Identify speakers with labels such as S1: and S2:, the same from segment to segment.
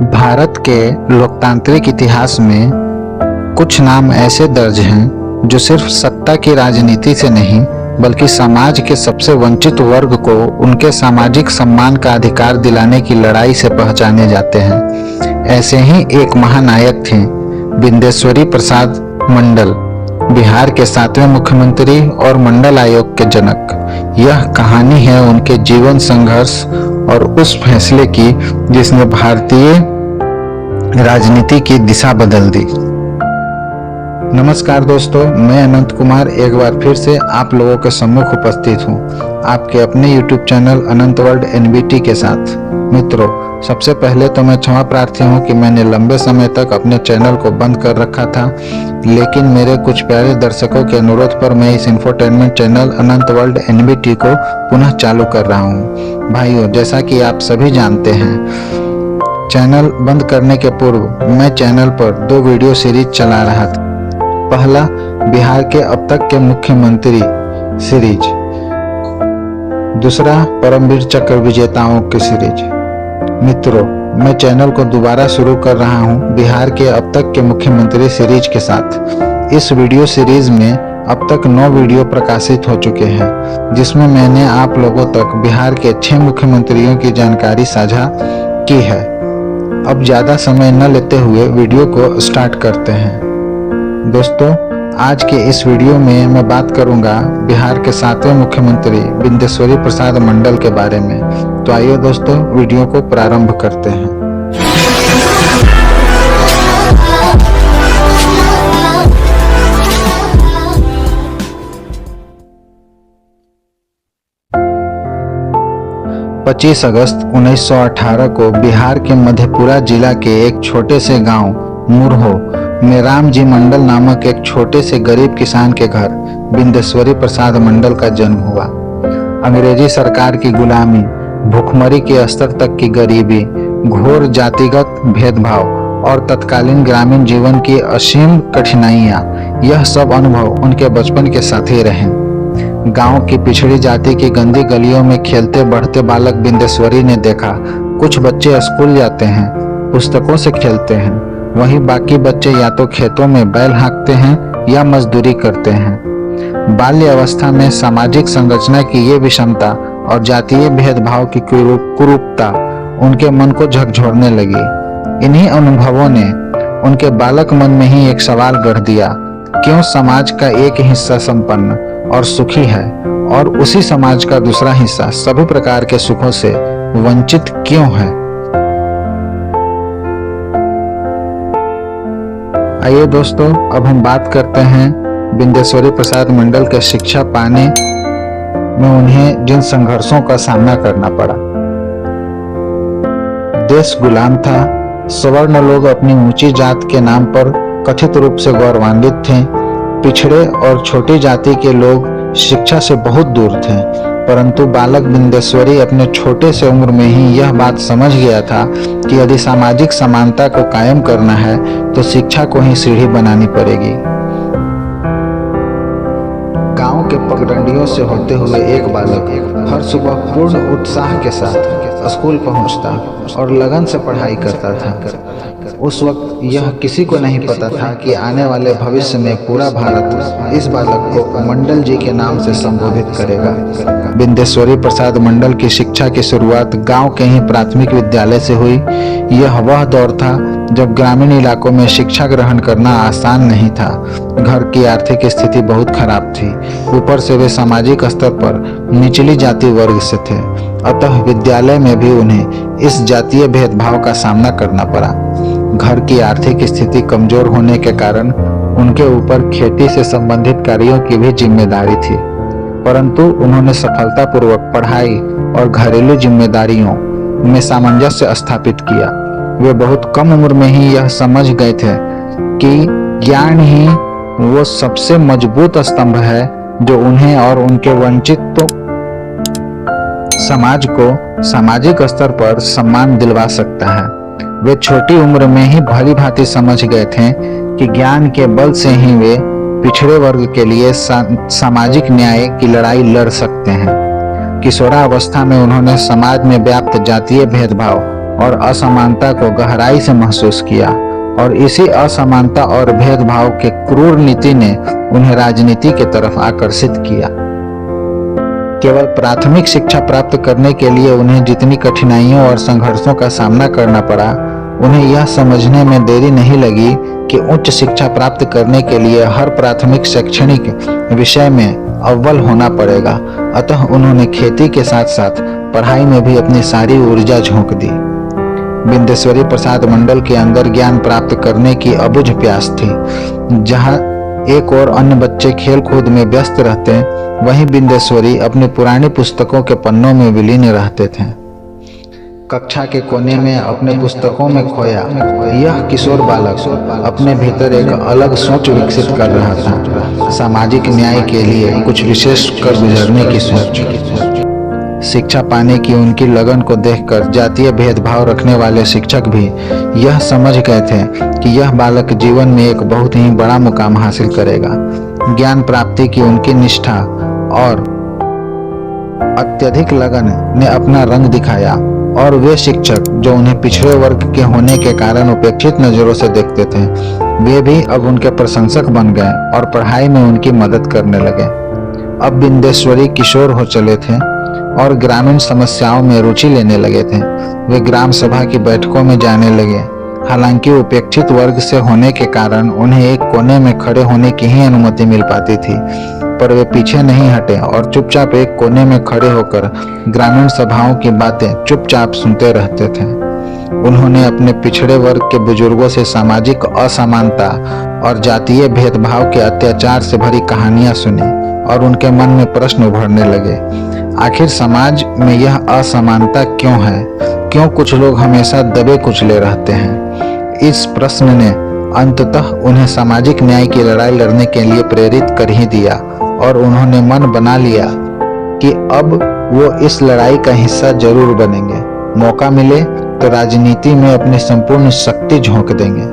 S1: भारत के लोकतांत्रिक इतिहास में कुछ नाम ऐसे दर्ज हैं जो सिर्फ सत्ता की राजनीति से नहीं बल्कि समाज के सबसे वंचित वर्ग को उनके सामाजिक सम्मान का अधिकार दिलाने की लड़ाई से पहचाने जाते हैं। ऐसे ही एक महानायक थे बिंदेश्वरी प्रसाद मंडल, बिहार के 7वें मुख्यमंत्री और मंडल आयोग के जनक। यह कहानी है उनके जीवन संघर्ष और उस फैसले की जिसने भारतीय राजनीति की दिशा बदल दी। नमस्कार दोस्तों, मैं अनंत कुमार एक बार फिर से आप लोगों के सम्मुख उपस्थित हूँ आपके अपने YouTube चैनल अनंत वर्ल्ड NBT के साथ। मित्रों, सबसे पहले तो मैं क्षमा प्रार्थी हूँ कि मैंने लंबे समय तक अपने चैनल को बंद कर रखा था, लेकिन मेरे कुछ प्यारे दर्शकों के अनुरोध पर मैं इस इंफोटेनमेंट चैनल अनंत वर्ल्ड NBT को पुनः चालू कर रहा हूँ। भाइयों, जैसा कि आप सभी जानते हैं, चैनल बंद करने के पूर्व मैं चैनल पर 2 वीडियो सीरीज चला रहा था। पहला, बिहार के अब तक के मुख्यमंत्री सीरीज, दूसरा परमवीर चक्र विजेताओं की सीरीज। मित्रों, मैं चैनल को दोबारा शुरू कर रहा हूं बिहार के अब तक के मुख्यमंत्री सीरीज के साथ। इस वीडियो सीरीज में अब तक 9 वीडियो प्रकाशित हो चुके हैं, जिसमें मैंने आप लोगों तक बिहार के 6 मुख्यमंत्रियों की जानकारी साझा की है। अब ज्यादा समय न लेते हुए वीडियो को स्टार्ट करते हैं। दोस्तों, आज के इस वीडियो में मैं बात करूंगा बिहार के 7वें मुख्यमंत्री बिंदेश्वरी प्रसाद मंडल के बारे में। तो आइए दोस्तों, वीडियो को प्रारंभ करते हैं। पच्चीस अगस्त 1918 को बिहार के मधेपुरा जिला के एक छोटे से गांव मुरहो में रामजी मंडल नामक एक छोटे से गरीब किसान के घर बिंदेश्वरी प्रसाद मंडल का जन्म हुआ। अंग्रेजी सरकार की गुलामी, भूखमरी के स्तर तक की गरीबी, घोर जातिगत भेदभाव और तत्कालीन ग्रामीण जीवन की असीम कठिनाइयां, यह सब अनुभव उनके बचपन के साथी रहे। गांव की पिछड़ी जाति की गंदी गलियों में खेलते बढ़ते बालक बिंदेश्वरी ने देखा, कुछ बच्चे स्कूल जाते हैं, पुस्तकों से खेलते हैं, वहीं बाकी बच्चे या तो खेतों में बैल हाँकते हैं या मजदूरी करते हैं। बाल्य अवस्था में सामाजिक संरचना की ये विषमता और जातीय भेदभाव की कुरूपता उनके मन को झकझोरने लगी। इन्हीं अनुभवों ने उनके बालक मन में ही एक सवाल गढ़ दिया, क्यों समाज का एक हिस्सा संपन्न और सुखी है और उसी समाज का दूसरा हिस्सा सभी प्रकार के सुखों से वंचित क्यों है। आइए दोस्तों, अब हम बात करते हैं बिंदेश्वरी प्रसाद मंडल के शिक्षा पाने में उन्हें जिन संघर्षों का सामना करना पड़ा। देश गुलाम था, सवर्ण लोग अपनी ऊंची जात के नाम पर कथित रूप से गौरवान्वित थे, पिछड़े और छोटी जाति के लोग शिक्षा से बहुत दूर थे। परंतु बालक बिंदेश्वरी अपने छोटे से उम्र में ही यह बात समझ गया था कि यदि सामाजिक समानता को कायम करना है तो शिक्षा को ही सीढ़ी बनानी पड़ेगी। गांव के पगडंडियों से होते हुए एक बालक हर सुबह पूर्ण उत्साह के साथ स्कूल पहुंचता और लगन से पढ़ाई करता था। उस वक्त यह किसी को नहीं पता था कि आने वाले भविष्य में पूरा भारत इस बालक को मंडल जी के नाम से संबोधित करेगा। बिंदेश्वरी प्रसाद मंडल की शिक्षा की शुरुआत गांव के ही प्राथमिक विद्यालय से हुई। यह वह दौर था जब ग्रामीण इलाकों में शिक्षा ग्रहण करना आसान नहीं था। घर की आर्थिक स्थिति बहुत खराब थी, ऊपर से वे सामाजिक स्तर पर निचली जाति वर्ग से थे, अतः विद्यालय में भी उन्हें इस जातीय भेदभाव का सामना करना पड़ा। घर की आर्थिक स्थिति कमजोर होने के कारण उनके ऊपर खेती से संबंधित कार्यों की भी जिम्मेदारी थी, परंतु उन्होंने सफलतापूर्वक पढ़ाई और घरेलू जिम्मेदारियों में सामंजस्य स्थापित किया। वे बहुत कम उम्र में ही यह समझ गए थे कि ज्ञान ही वो सबसे मजबूत स्तंभ है जो उन्हें और उनके वंचित समाज को सामाजिक स्तर पर सम्मान दिलवा सकता है। वे छोटी उम्र में ही भली भांति समझ गए थे कि ज्ञान के बल से ही वे पिछड़े वर्ग के लिए सामाजिक न्याय की लड़ाई लड़ सकते हैं। किशोरावस्था में उन्होंने समाज में व्याप्त जातीय भेदभाव और असमानता को गहराई से महसूस किया, और इसी असमानता और भेदभाव के क्रूर नीति ने उन्हें राजनीति की तरफ आकर्षित किया। केवल प्राथमिक शिक्षा प्राप्त करने के लिए उन्हें जितनी कठिनाइयों और संघर्षों का सामना करना पड़ा, उन्हें यह समझने में देरी नहीं लगी कि उच्च शिक्षा प्राप्त करने के लिए हर प्राथमिक शैक्षणिक विषय में अव्वल होना पड़ेगा। अतः उन्होंने खेती के साथ साथ पढ़ाई में भी अपनी सारी ऊर्जा झोंक दी। बिंदेश्वरी प्रसाद मंडल के अंदर ज्ञान प्राप्त करने की अबुझ प्यास थी। जहां एक और अन्य बच्चे खेल कूद में व्यस्त रहते, वहीं बिंदेश्वरी अपनी पुरानी पुस्तकों के पन्नों में विलीन रहते थे। कक्षा के कोने में अपने पुस्तकों में खोया यह किशोर बालक अपने भीतर एक अलग सोच विकसित कर रहा था, सामाजिक न्याय के लिए कुछ विशेष कर गुजरने की सोच। शिक्षा पाने की उनकी लगन को देखकर जातीय भेदभाव रखने वाले शिक्षक भी यह समझ गए थे कि यह बालक जीवन में एक बहुत ही बड़ा मुकाम हासिल करेगा। ज्ञान प्राप्ति की उनकी निष्ठा और अत्यधिक लगन ने अपना रंग दिखाया, और वे शिक्षक जो उन्हें पिछड़े वर्ग के होने के कारण उपेक्षित नजरों से देखते थे, वे भी अब उनके प्रशंसक बन गए और पढ़ाई में उनकी मदद करने लगे। अब बिंदेश्वरी किशोर हो चले थे और ग्रामीण समस्याओं में रुचि लेने लगे थे। वे ग्राम सभा की बैठकों में जाने लगे। हालांकि उपेक्षित वर्ग से होने के कारण उन्हें एक कोने में खड़े होने की ही अनुमति मिल पाती थी, पर वे पीछे नहीं हटे और चुपचाप एक कोने में खड़े होकर ग्रामीण सभाओं की बातें चुपचाप सुनते रहते थे। उन्होंने अपने पिछड़े वर्ग के बुजुर्गों से सामाजिक असमानता और जातीय भेदभाव के अत्याचार से भरी कहानियां सुनी, और उनके मन में प्रश्न उभरने लगे। आखिर समाज में यह असमानता क्यों है? क्यों कुछ लोग हमेशा दबे कुचले रहते हैं? इस प्रश्न ने अंततः उन्हें सामाजिक न्याय की लड़ाई लड़ने के लिए प्रेरित कर ही दिया, और उन्होंने मन बना लिया कि अब वो इस लड़ाई का हिस्सा जरूर बनेंगे। मौका मिले तो राजनीति में अपनी संपूर्ण शक्ति झोंक देंगे।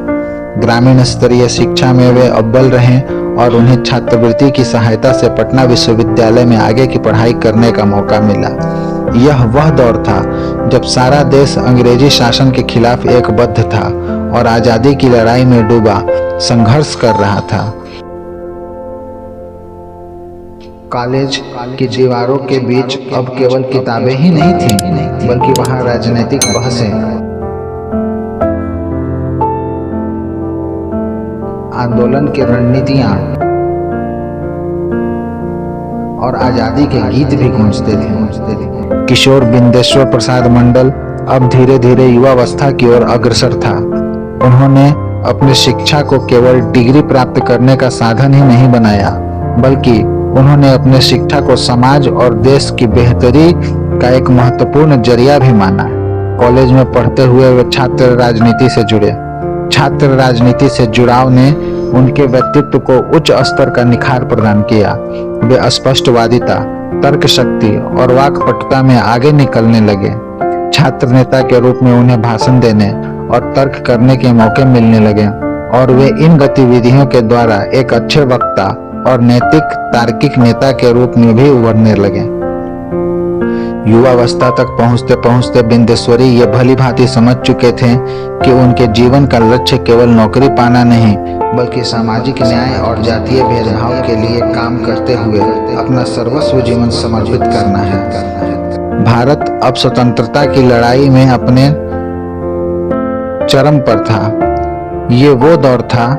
S1: ग्रामीण स्तरीय शिक्षा में वे अव्वल रहे और उन्हें छात्रवृत्ति की सहायता से पटना विश्वविद्यालय में आगे की पढ़ाई करने का मौका मिला। यह वह दौर था जब सारा देश अंग्रेजी शासन के खिलाफ एकबद्ध था और आजादी की लड़ाई में डूबा संघर्ष कर रहा था। कॉलेज की दीवारों के बीच अब केवल किताबें ही नहीं थीं, बल्कि वहां राजनीतिक बहसें, आंदोलन की रणनीतियां और आजादी के गीत भी गूंजते थे। किशोर बिंदेश्वर प्रसाद मंडल अब धीरे धीरे युवावस्था की ओर अग्रसर था। उन्होंने अपनी शिक्षा को केवल डिग्री प्राप्त करने का साधन ही नहीं बनाया, बल्कि उन्होंने अपने शिक्षा को समाज और देश की बेहतरी का एक महत्वपूर्ण जरिया भी माना। कॉलेज में पढ़ते हुए वे छात्र राजनीति से जुड़े। छात्र राजनीति से जुड़ाव ने उनके व्यक्तित्व को उच्च स्तर का निखार प्रदान किया। वे स्पष्टवादिता, तर्क शक्ति और वाक्पटुता में आगे निकलने लगे। छात्र नेता के रूप में उन्हें भाषण देने और तर्क करने के मौके मिलने लगे, और वे इन गतिविधियों के द्वारा एक अच्छे वक्ता और नैतिक तार्किक नेता के रूप में भी उभरने लगे। युवावस्था तक पहुंचते पहुंचते बिंदेश्वरी ये भली भांति समझ चुके थे कि उनके जीवन का लक्ष्य केवल नौकरी पाना नहीं, बल्कि सामाजिक न्याय और जातीय भेदभाव के लिए काम करते हुए अपना सर्वस्व जीवन समर्पित करना है। भारत अब स्वतंत्रता की लड़ाई में अपने चरम पर था। ये वो दौर था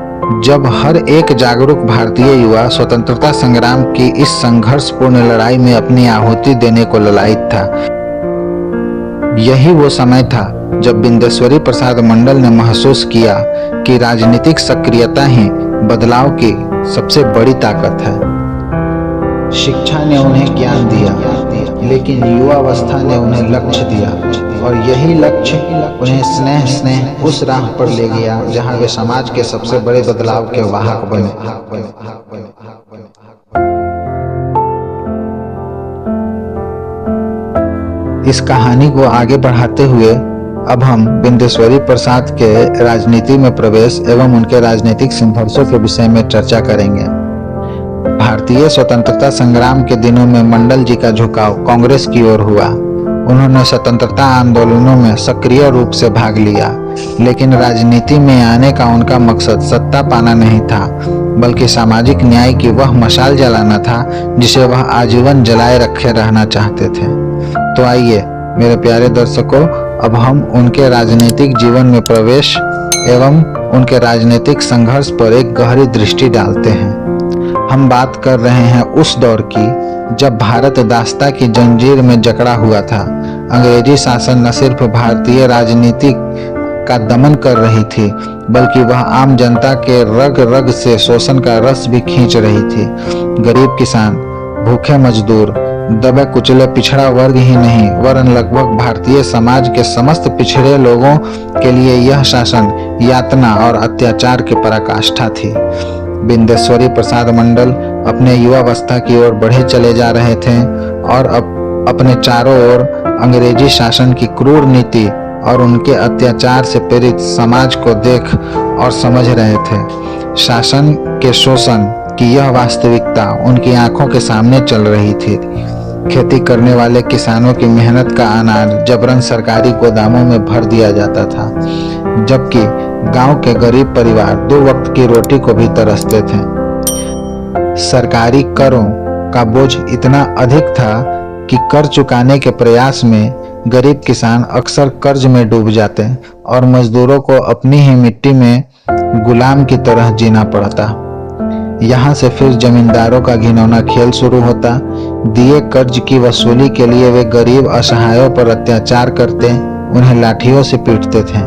S1: जब हर एक जागरूक भारतीय युवा स्वतंत्रता संग्राम की इस संघर्षपूर्ण लड़ाई में अपनी आहुति देने को ललायित था। यही वो समय था जब बिंदेश्वरी प्रसाद मंडल ने महसूस किया कि राजनीतिक सक्रियता ही बदलाव की सबसे बड़ी ताकत है। शिक्षा ने उन्हें ज्ञान दिया, लेकिन युवावस्था ने उन्हें लक्ष्य दिया, और यही लक्ष्य उन्हें स्नेह उस राह पर ले गया जहां वे समाज के सबसे बड़े बदलाव के वाहक बने। इस कहानी को आगे बढ़ाते हुए अब हम बिंदेश्वरी प्रसाद के राजनीति में प्रवेश एवं उनके राजनीतिक संघर्षों के विषय में चर्चा करेंगे। भारतीय स्वतंत्रता संग्राम के दिनों में मंडल जी का झुकाव कांग्रेस की ओर हुआ। उन्होंने स्वतंत्रता आंदोलनों में सक्रिय रूप से भाग लिया, लेकिन राजनीति में आने का उनका मकसद सत्ता पाना नहीं था, बल्कि सामाजिक न्याय की वह मशाल जलाना था जिसे वह आजीवन जलाए रखे रहना चाहते थे। तो आइए मेरे प्यारे दर्शकों, अब हम उनके राजनीतिक जीवन में प्रवेश एवं उनके राजनीतिक संघर्ष पर एक गहरी दृष्टि डालते हैं। हम बात कर रहे हैं उस दौर की जब भारत दासता की जंजीर में जकड़ा हुआ था। अंग्रेजी शासन न सिर्फ भारतीय राजनीति का दमन कर रही थी, बल्कि वह आम जनता के रग रग से शोषण का रस भी खींच रही थी। गरीब किसान, भूखे मजदूर, दबे कुचले पिछड़ा वर्ग ही नहीं वरन लगभग भारतीय समाज के समस्त पिछड़े लोगों के लिए यह शासन यातना और अत्याचार की पराकाष्ठा थी। बिंदेश्वरी प्रसाद मंडल अपने युवावस्था की ओर बढ़े चले जा रहे थे और अपने चारों ओर अंग्रेजी शासन की क्रूर नीति और उनके अत्याचार से पीड़ित समाज को देख और समझ रहे थे। शासन के शोषण की यह वास्तविकता उनकी आंखों के सामने चल रही थी। खेती करने वाले किसानों की मेहनत का अनाज जबरन सरकारी गोदामों में भर दिया जाता था, जबकि गांव के गरीब परिवार 2 वक्त की रोटी को भी तरसते थे। सरकारी करों का बोझ इतना अधिक था कि कर चुकाने के प्रयास में गरीब किसान अक्सर कर्ज में डूब जाते और मजदूरों को अपनी ही मिट्टी में गुलाम की तरह जीना पड़ता। यहाँ से फिर जमींदारों का घिनौना खेल शुरू होता। दिए कर्ज की वसूली के लिए वे गरीब असहायों पर अत्याचार करते, उन्हें लाठियों से पीटते थे।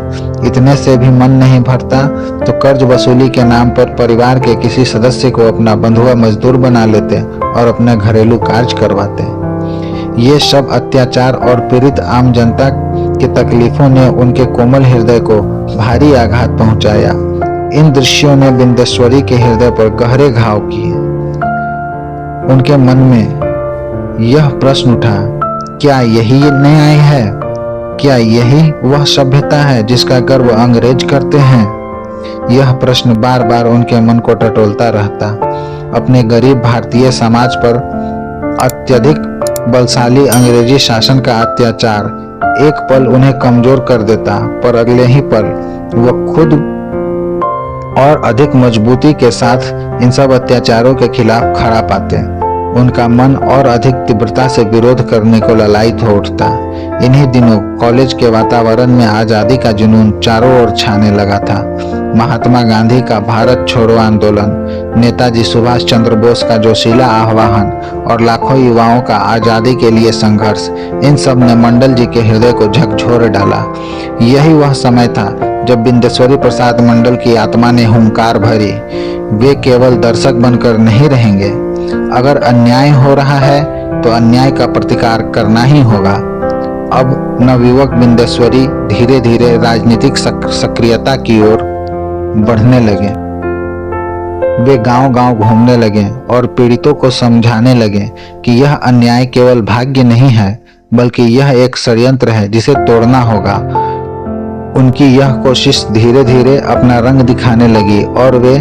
S1: इतने से भी मन नहीं भरता तो कर्ज वसूली के नाम पर परिवार के किसी सदस्य को अपना बंधुआ मजदूर बना लेते और अपने घरेलू कार्य करवाते। ये सब अत्याचार और पीड़ित आम जनता की तकलीफों ने उनके कोमल हृदय को भारी आघात पहुंचाया। इन दृश्यों ने बिंदेश्वरी के हृदय पर गहरे घाव किए। उनके मन में यह प्रश्न उठा, क्या यही न्याय है? क्या यही वह सभ्यता है जिसका गर्व अंग्रेज करते हैं? यह प्रश्न बार बार उनके मन को टटोलता रहता। अपने गरीब भारतीय समाज पर अत्यधिक बलशाली अंग्रेजी शासन का अत्याचार एक पल उन्हें कमजोर कर देता, पर अगले ही पल वह खुद और अधिक मजबूती के साथ इन सब अत्याचारों के खिलाफ खड़ा पाते। उनका मन और अधिक तीव्रता से विरोध करने को ललायित हो उठता। इन्हीं दिनों कॉलेज के वातावरण में आजादी का जुनून चारों ओर छाने लगा था। महात्मा गांधी का भारत छोड़ो आंदोलन, नेताजी सुभाष चंद्र बोस का जोशीला आह्वान और लाखों युवाओं का आजादी के लिए संघर्ष, इन सब ने मंडल जी के हृदय को झकझोर डाला। यही वह समय था जब बिंदेश्वरी प्रसाद मंडल की आत्मा ने हुंकार भरी, वे केवल दर्शक बनकर नहीं रहेंगे। अगर अन्याय हो रहा है तो अन्याय का प्रतिकार करना ही होगा। अब नवयुवक बिंदेश्वरी धीरे धीरे राजनीतिक सक्रियता की ओर बढ़ने लगे। वे गांव-गांव घूमने लगे और पीड़ितों को समझाने लगे कि यह अन्याय केवल भाग्य नहीं है, बल्कि यह एक षड्यंत्र है जिसे तोड़ना होगा। उनकी यह कोशिश धीरे धीरे अपना रंग दिखाने लगी और वे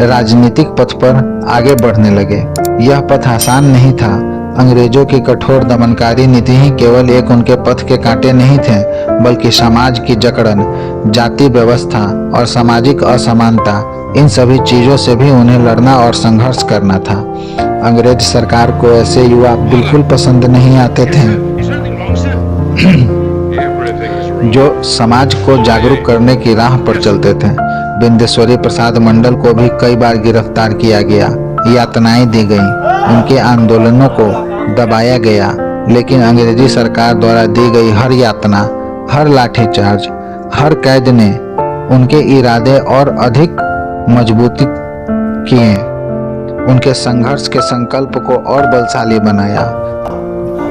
S1: राजनीतिक पथ पर आगे बढ़ने लगे। यह पथ आसान नहीं था। अंग्रेजों की कठोर दमनकारी नीति ही केवल एक उनके पथ के कांटे नहीं थे, बल्कि समाज की जकड़न, जाति व्यवस्था और सामाजिक असमानता, इन सभी चीजों से भी उन्हें लड़ना और संघर्ष करना था। अंग्रेज सरकार को ऐसे युवा बिल्कुल पसंद नहीं आते थे जो समाज को जागरूक करने की राह पर चलते थे। बिंदेश्वरी प्रसाद मंडल को भी कई बार गिरफ्तार किया गया, यातनाएं दी गईं, उनके आंदोलनों को दबाया गया, लेकिन अंग्रेजी सरकार द्वारा दी गई हर यातना, हर लाठीचार्ज, हर कैद ने उनके इरादे और अधिक मजबूती किए, उनके संघर्ष के संकल्प को और बलशाली बनाया।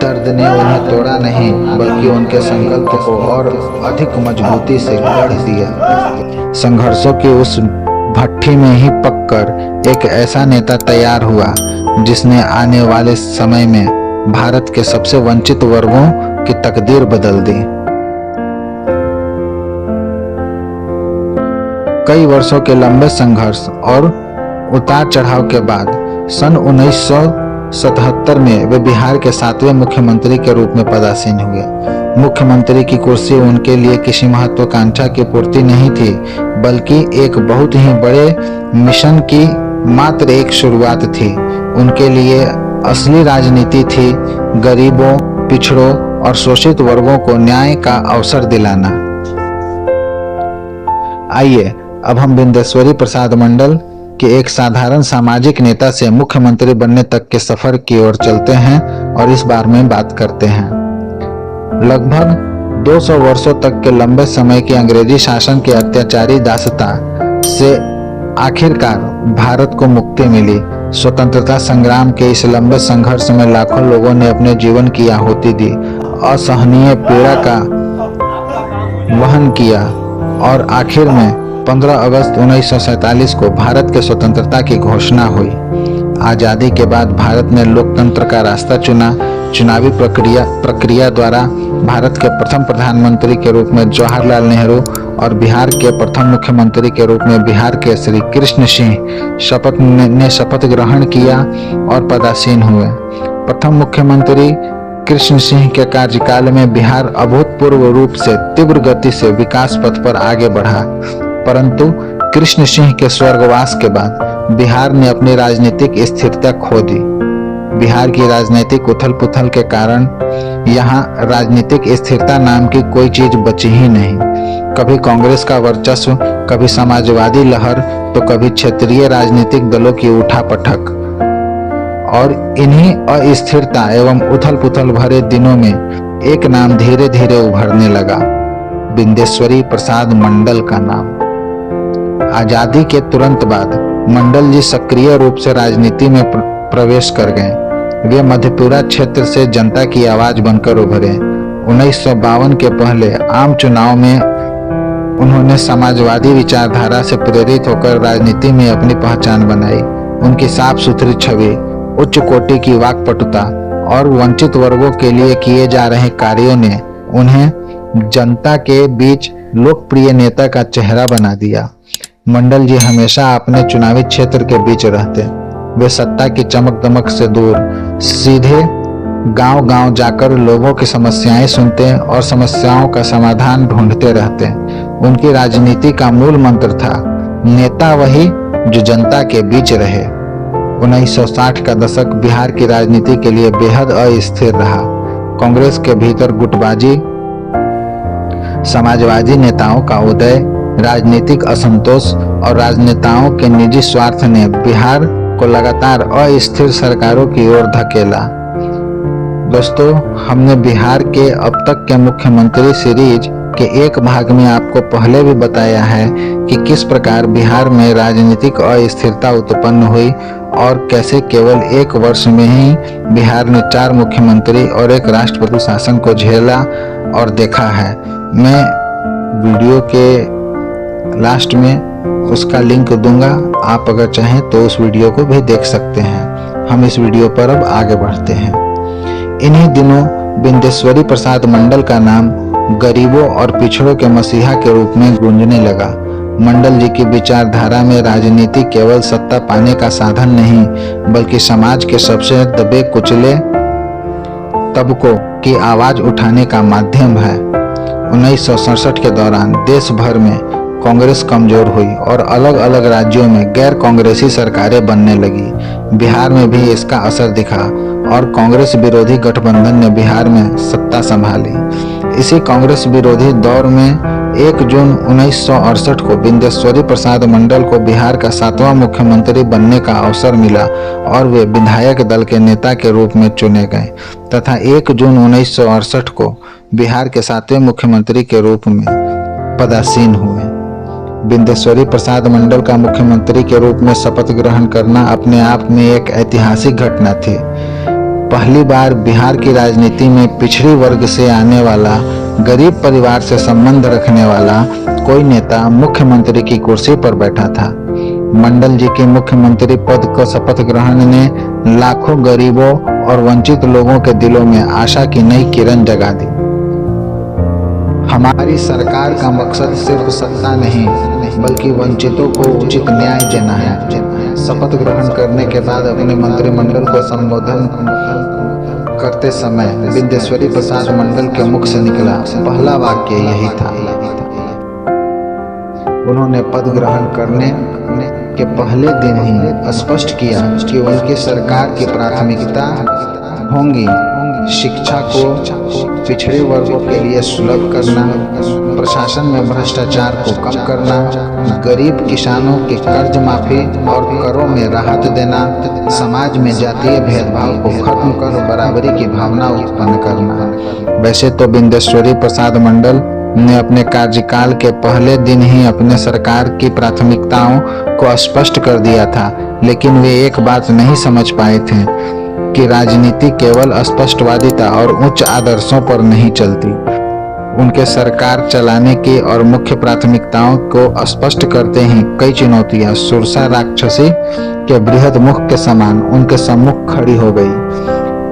S1: दर्द ने उन्हें तोड़ा नहीं, बल्कि उनके संकल्प को और अधिक मजबूती से गढ़ दिया। संघर्षों की उस भट्ठी में ही पककर एक ऐसा नेता तैयार हुआ जिसने आने वाले समय में भारत के सबसे वंचित वर्गों की तकदीर बदल दी। कई वर्षों के लंबे संघर्ष और उतार चढ़ाव के बाद सन 1977 में वे बिहार के 7वें मुख्यमंत्री के रूप में पदासीन हुए। मुख्यमंत्री की कुर्सी उनके लिए किसी महत्वाकांक्षा की पूर्ति नहीं थी, बल्कि एक बहुत ही बड़े मिशन की मात्र एक शुरुआत थी। उनके लिए असली राजनीति थी गरीबों, पिछड़ों और शोषित वर्गों को न्याय का अवसर दिलाना। आइए अब हम बिंदेश्वरी प्रसाद मंडल के एक साधारण सामाजिक नेता से मुख्यमंत्री बनने तक के सफर की ओर चलते हैं और इस बारे में बात करते हैं। लगभग 200 वर्षों तक के लंबे समय की अंग्रेजी शासन के अत्याचारी दासता से आखिरकार भारत को मुक्ति मिली। स्वतंत्रता संग्राम के इस लंबे संघर्ष में लाखों लोगों ने अपने जीवन की आहुति दी, असहनीय पीड़ा का वहन किया और आखिर में 15 अगस्त 1947 को भारत के स्वतंत्रता की घोषणा हुई। आज़ादी के बाद भारत ने लोकतंत्र का रास्ता चुना। चुनावी प्रक्रिया द्वारा भारत के प्रथम प्रधानमंत्री के रूप में जवाहरलाल नेहरू और बिहार के प्रथम मुख्यमंत्री के रूप में बिहार के श्री कृष्ण सिंह ने शपथ ग्रहण किया और पदासीन हुए। प्रथम मुख्यमंत्री कृष्ण सिंह के कार्यकाल में बिहार अभूतपूर्व रूप से तीव्र गति से विकास पथ पर आगे बढ़ा, परंतु कृष्ण सिंह के स्वर्गवास के बाद बिहार ने अपनी राजनीतिक स्थिरता खो दी। बिहार की राजनीतिक उथल पुथल के कारण यहाँ राजनीतिक स्थिरता नाम की कोई चीज बची ही नहीं। कभी कांग्रेस का वर्चस्व, कभी समाजवादी लहर, तो कभी क्षेत्रीय राजनीतिक दलों की उठापटक। और इन्हीं अस्थिरता एवं उथल पुथल भरे दिनों में एक नाम धीरे धीरे उभरने लगा, बिंदेश्वरी प्रसाद मंडल का नाम। आजादी के तुरंत बाद मंडल जी सक्रिय रूप से राजनीति में प्रवेश कर गए। वे मधेपुरा क्षेत्र से जनता की आवाज बनकर उभरे। 1952 के पहले आम चुनाव में उन्होंने समाजवादी विचारधारा से प्रेरित होकर राजनीति में अपनी पहचान बनाई। उनकी साफ सुथरी छवि, उच्च कोटि की वाक्पटुता और वंचित वर्गों के लिए किए जा रहे कार्यों ने उन्हें जनता के बीच लोकप्रिय नेता का चेहरा बना दिया। मंडल जी हमेशा अपने चुनावी क्षेत्र के बीच रहते। वे सत्ता की चमक दमक से दूर सीधे गांव-गांव जाकर लोगों की समस्याएं सुनते और समस्याओं का समाधान ढूंढते रहते। उनकी राजनीति का मूल मंत्र था, नेता वही जो जनता के बीच रहे। 1960 का दशक बिहार की राजनीति के लिए बेहद अस्थिर रहा। कांग्रेस के भीतर गुटबाजी, समाजवादी नेताओं का उदय, राजनीतिक असंतोष और राजनेताओं के निजी स्वार्थ ने बिहार को लगातार अस्थिर सरकारों की ओर धकेला। दोस्तों, हमने बिहार के अब तक के मुख्यमंत्री सीरीज के एक भाग में आपको पहले भी बताया है कि किस प्रकार बिहार में राजनीतिक अस्थिरता उत्पन्न हुई और कैसे केवल एक वर्ष में ही बिहार ने 4 मुख्यमंत्री और एक राष्ट्रपति शासन को झेला और देखा है। मैं वीडियो के लास्ट में उसका लिंक दूंगा, आप अगर चाहें तो उस वीडियो को भी देख सकते हैं। हम इस वीडियो पर अब आगे बढ़ते हैं। इन्हीं दिनों बिंदेश्वरी प्रसाद मंडल का नाम गरीबों और पिछड़ों के मसीहा के रूप में गूंजने लगा। मंडल जी की विचारधारा में राजनीति केवल सत्ता पाने का साधन नहीं, बल्कि समाज के सबसे दबे कुचले तबकों की आवाज उठाने का माध्यम है। 1967 के दौरान देश भर में कांग्रेस कमजोर हुई और अलग अलग राज्यों में गैर कांग्रेसी सरकारें बनने लगी। बिहार में भी इसका असर दिखा और कांग्रेस विरोधी गठबंधन ने बिहार में सत्ता संभाली। इसी कांग्रेस विरोधी दौर में 1 जून 1968 को बिंदेश्वरी प्रसाद मंडल को बिहार का 7वां मुख्यमंत्री बनने का अवसर मिला और वे विधायक दल के नेता के रूप में चुने गए तथा 1 जून 1968 को बिहार के 7वें मुख्यमंत्री के रूप में पदासीन हुए। बिंदेश्वरी प्रसाद मंडल का मुख्यमंत्री के रूप में शपथ ग्रहण करना अपने आप में एक ऐतिहासिक घटना थी। पहली बार बिहार की राजनीति में पिछड़ी वर्ग से आने वाला, गरीब परिवार से संबंध रखने वाला कोई नेता मुख्यमंत्री की कुर्सी पर बैठा था। मंडल जी के मुख्यमंत्री पद का शपथ ग्रहण ने लाखों गरीबों और वंचित लोगों के दिलों में आशा की नई किरण जगा दी। हमारी सरकार का मकसद सिर्फ सत्ता नहीं, बल्कि वंचितों को उचित न्याय देना है। शपथ ग्रहण करने के बाद अपने मंत्रिमंडल को संबोधन करते समय विंदेश्वरी प्रसाद मंडल के मुख से निकला पहला वाक्य यही था। उन्होंने पद ग्रहण करने के पहले दिन ही स्पष्ट किया कि उनकी सरकार की प्राथमिकता होंगी शिक्षा को पिछड़े वर्गों के लिए सुलभ करना, प्रशासन में भ्रष्टाचार को कम करना, गरीब किसानों की कर्ज माफी और करों में राहत देना, समाज में जातीय भेदभाव को खत्म कर बराबरी की भावना उत्पन्न करना। वैसे तो विंदेश्वरी प्रसाद मंडल ने अपने कार्यकाल के पहले दिन ही अपने सरकार की प्राथमिकताओं को स्पष्ट कर दिया था, लेकिन वे एक बात नहीं समझ पाए थे कि राजनीति केवल स्पष्टवादिता और उच्च आदर्शों पर नहीं चलती। उनके सरकार चलाने की और मुख्य प्राथमिकताओं को स्पष्ट करते ही कई चुनौतियां सुरसा राक्षसी के बृहद मुख के समान उनके सम्मुख खड़ी हो गई।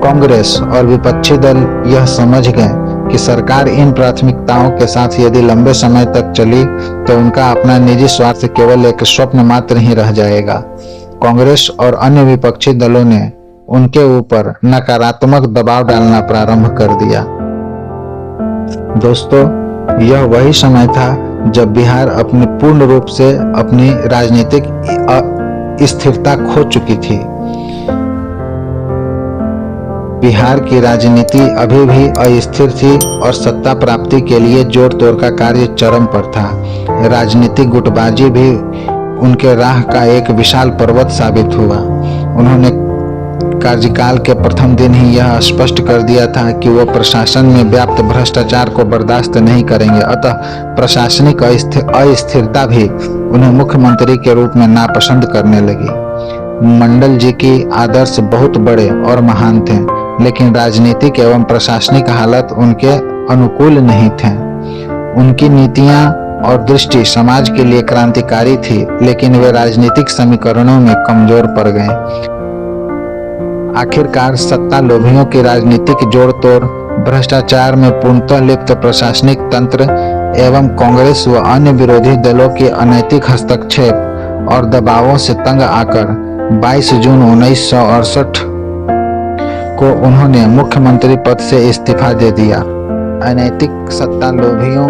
S1: कांग्रेस और विपक्षी दल यह समझ गए कि सरकार इन प्राथमिकताओं के साथ यदि लंबे समय तक चली तो उनका अपना निजी स्वार्थ केवल एक स्वप्न मात्र ही रह जाएगा। कांग्रेस और अन्य विपक्षी दलों ने उनके ऊपर नकारात्मक दबाव डालना प्रारंभ कर दिया। दोस्तों, यह वही समय था जब बिहार अपने पूर्ण रूप से अपनी राजनीतिक स्थिरता खो चुकी थी। बिहार की राजनीति अभी भी अस्थिर थी और सत्ता प्राप्ति के लिए जोड़ तोड़ का कार्य चरम पर था। राजनीतिक गुटबाजी भी उनके राह का एक विशाल पर्वत साबित हुआ। उन्होंने कार्यकाल के प्रथम दिन ही यह स्पष्ट कर दिया था कि वो प्रशासन में व्याप्त भ्रष्टाचार को बर्दाश्त नहीं करेंगे। अतः प्रशासनिक अस्थिरता भी उन्हें मुख्यमंत्री के रूप में नापसंद करने लगी। मंडल जी की आदर्श बहुत बड़े और महान थे, लेकिन राजनीतिक एवं प्रशासनिक हालत उनके अनुकूल नहीं थे। उनकी नीतियां और दृष्टि समाज के लिए क्रांतिकारी थी, लेकिन वे राजनीतिक समीकरणों में कमजोर पड़ गए। आखिरकार सत्ता लोभियों की राजनीतिक जोड़ तोड़, भ्रष्टाचार में पूर्णतः लिप्त प्रशासनिक तंत्र एवं कांग्रेस व अन्य विरोधी दलों के अनैतिक हस्तक्षेप और दबावों से तंग आकर 22 जून 1968 को उन्होंने मुख्यमंत्री पद से इस्तीफा दे दिया। अनैतिक सत्ता लोभियों,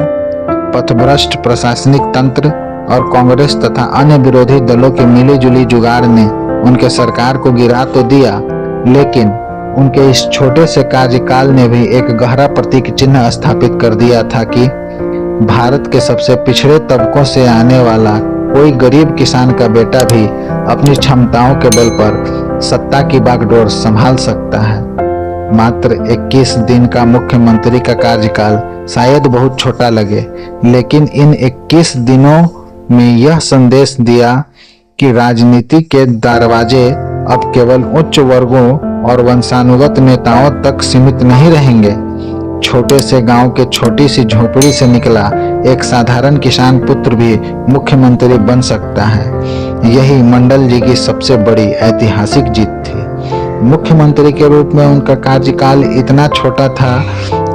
S1: पथभ्रष्ट प्रशासनिक तंत्र और कांग्रेस तथा अन्य विरोधी दलों के मिलीजुली जुगाड़ ने उनके सरकार को गिरा तो दिया, लेकिन उनके इस छोटे से कार्यकाल ने भी एक गहरा प्रतीक चिन्ह स्थापित कर दिया था कि भारत के सबसे पिछड़े तबकों से आने वाला कोई गरीब किसान का बेटा भी अपनी क्षमताओं के बल पर सत्ता की बागडोर संभाल सकता है। मात्र 21 दिन का मुख्यमंत्री का कार्यकाल शायद बहुत छोटा लगे, लेकिन इन 21 दिनों में यह संदेश दिया कि राजनीति के दरवाजे अब केवल उच्च वर्गों और वंशानुगत नेताओं तक सीमित नहीं रहेंगे। छोटे से गांव के छोटी सी झोपड़ी से निकला एक साधारण किसान पुत्र भी मुख्यमंत्री बन सकता है। यही मंडल जी की सबसे बड़ी ऐतिहासिक जीत थी। मुख्यमंत्री के रूप में उनका कार्यकाल इतना छोटा था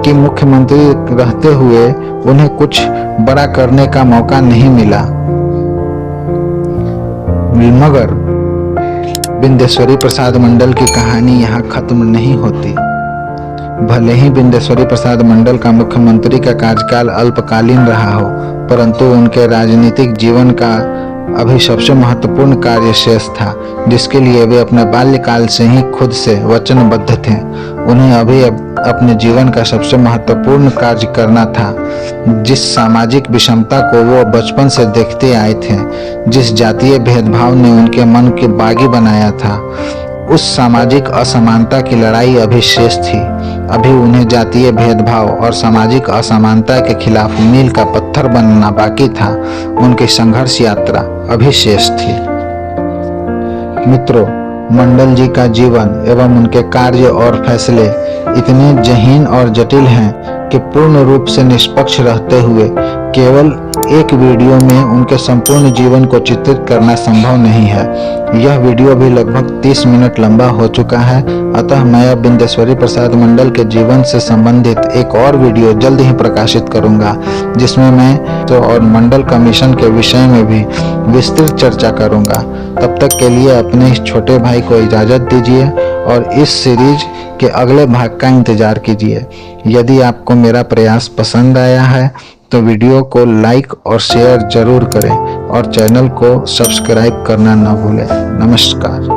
S1: कि मुख्यमंत्री रहते हुए उन्हें कुछ बड़ा करने का मौका नहीं मिला। मगर विंदेश्वरी प्रसाद मंडल की कहानी यहाँ खत्म नहीं होती। भले ही विंदेश्वरी प्रसाद मंडल का मुख्यमंत्री का कार्यकाल अल्पकालीन रहा हो, परंतु उनके राजनीतिक जीवन का अभी सबसे महत्वपूर्ण कार्य शेष था, जिसके लिए वे अपने बाल्यकाल से ही खुद से वचनबद्ध थे। उन्हें अभी अपने जीवन का सबसे महत्वपूर्ण कार्य करना था। जिस सामाजिक विषमता को वो बचपन से देखते आए थे, जिस जातीय भेदभाव ने उनके मन के बागी बनाया था, उस सामाजिक असमानता की लड़ाई अभी शेष थी। अभी उन्हें जातीय भेदभाव और सामाजिक असमानता के खिलाफ मील का पत्थर बनना बाकी था। उनकी संघर्ष यात्रा अभी शेष थी। मित्रों, मंडल जी का जीवन एवं उनके कार्य और फैसले इतने जहीन और जटिल हैं कि पूर्ण रूप से निष्पक्ष रहते हुए केवल एक वीडियो में उनके संपूर्ण जीवन को चित्रित करना संभव नहीं है। यह वीडियो भी लगभग 30 मिनट लंबा हो चुका है, अतः मैं अब बिंदेश्वरी प्रसाद मंडल के जीवन से संबंधित एक और वीडियो जल्द ही प्रकाशित करूंगा, जिसमें मैं और मंडल कमीशन के विषय में भी विस्तृत चर्चा करूंगा। तब तक के लिए अपने इस छोटे भाई को इजाजत दीजिए और इस सीरीज के अगले भाग का इंतजार कीजिए। यदि आपको मेरा प्रयास पसंद आया है तो वीडियो को लाइक और शेयर जरूर करें और चैनल को सब्सक्राइब करना न भूलें। नमस्कार।